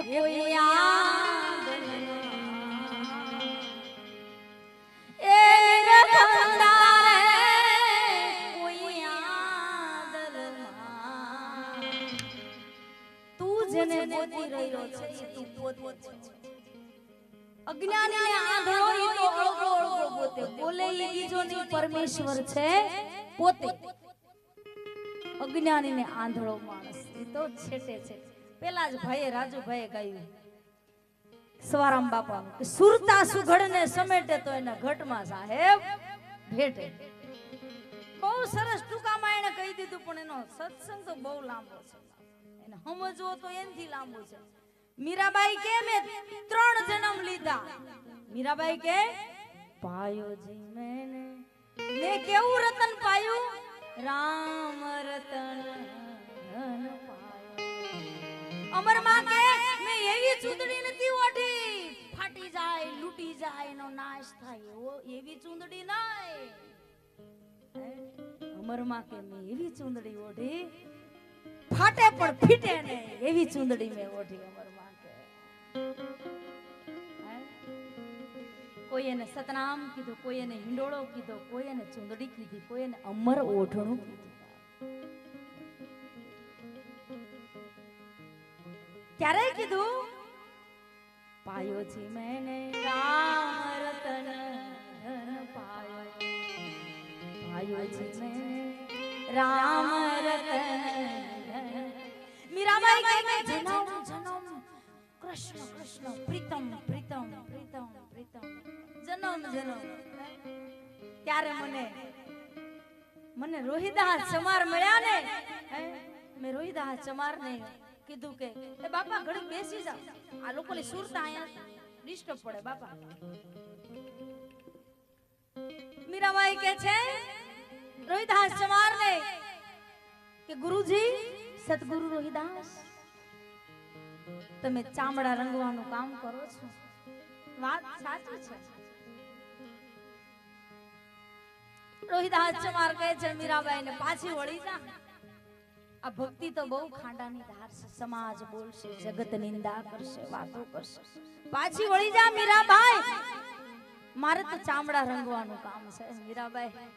કોઈ યાદ એ રખંદારે કોઈ યાદ તું જેને ગોતી રહ્યો છે એ તું પોતે છે અજ્ઞાનીને આંધળો ઈ તો અળગો અળગો ગોતે બોલે ઈ બીજો નહીં પરમેશ્વર છે પોતે અજ્ઞાનીને આંધળો માણસ ઈ તો છેટે છે પેલા જ ભાઈએ રાજુભાઈએ ગાયું સવારામ બાપા કે સુરતા સુઘડને સમેટે તો એના ઘટમાં સાહેબ ભેટે બહુ સરસ ટૂંકામાં એને કહી દીધું પણ એનો સત્સંગ તો બહુ લાંબો છે એને સમજવો તો એનથી લાંબો છે મીરાબાઈ કે મેં 3 જન્મ લીધા મીરાબાઈ કે પાયો જી મેને કેવું રતન પાયું રામ રતન ધન પાયો અમર માં કે મેં એવી ચૂંદડી નથી ઓઢી ફાટી જાય લૂટી જાય એનો નાશ થાય એવી ચૂંદડી નાય અમર માં કે મેં એવી ચૂંદડી ઓઢી ફાટે પણ ફીટે ને એવી ચૂંદડી મેં ઓઢી અમર માં કે કોઈ એને સતનામ કીધું કોઈ એને હિંડોળો કીધો કોઈ એને ચૂંદડી કીધી કોઈ એને અમર ઓઢણું કીધું ક્યારે કીધું પાયો જી મેને રામ રતન ધન પાયો પાયો જી મેને રામ રતન મીરાબાઈ કહે કે જન્મ જન્મ કૃષ્ણ કૃષ્ણ પ્રીતમ પ્રીતમ પ્રીતમ પ્રીતમ જન્મ જન્મ ત્યારે મને રોહિદાસ ચમાર મળ્યા ને મેં રોહિદાસ ચમાર ને કીધું કે એ બાપા ઘડી બેસી જાવ આ લોકોની સુરતા અહીંયા ડિસ્ટર્બ પડે બાપા મીરાબાઈ કે છે રોહિદાસ ચમાર ને કે ગુરુજી સતગુરુ રોહિદાસ તમે ચામડા રંગવાનું કામ કરો છો વાત સાચી છે રોહિદાસ ચમાર કહે છે મીરાબાઈ ને પાછી વળી જા આ ભક્તિ તો બહુ ખાંડાની ધાર છે સમાજ બોલશે જગત નિંદા કરશે વાતો કરશે પાછી વળી જા મીરાબાઈ મારે તો ચામડા રંગવાનું કામ છે મીરાબાઈ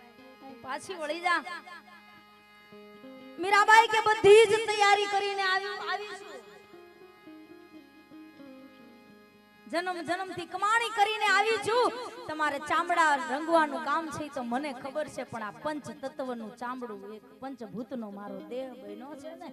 પાછી વળી જા મીરાબાઈ કે બધી જ તૈયારી કરીને આવી જન્મ જન્મ થી કમાણી કરીને આવી છું તમારે ચામડા રંગવાનું કામ છે તો મને ખબર છે પણ આ પંચ તત્વનું ચામડું એક પંચભૂતનો મારો દેહ બન્યો છે ને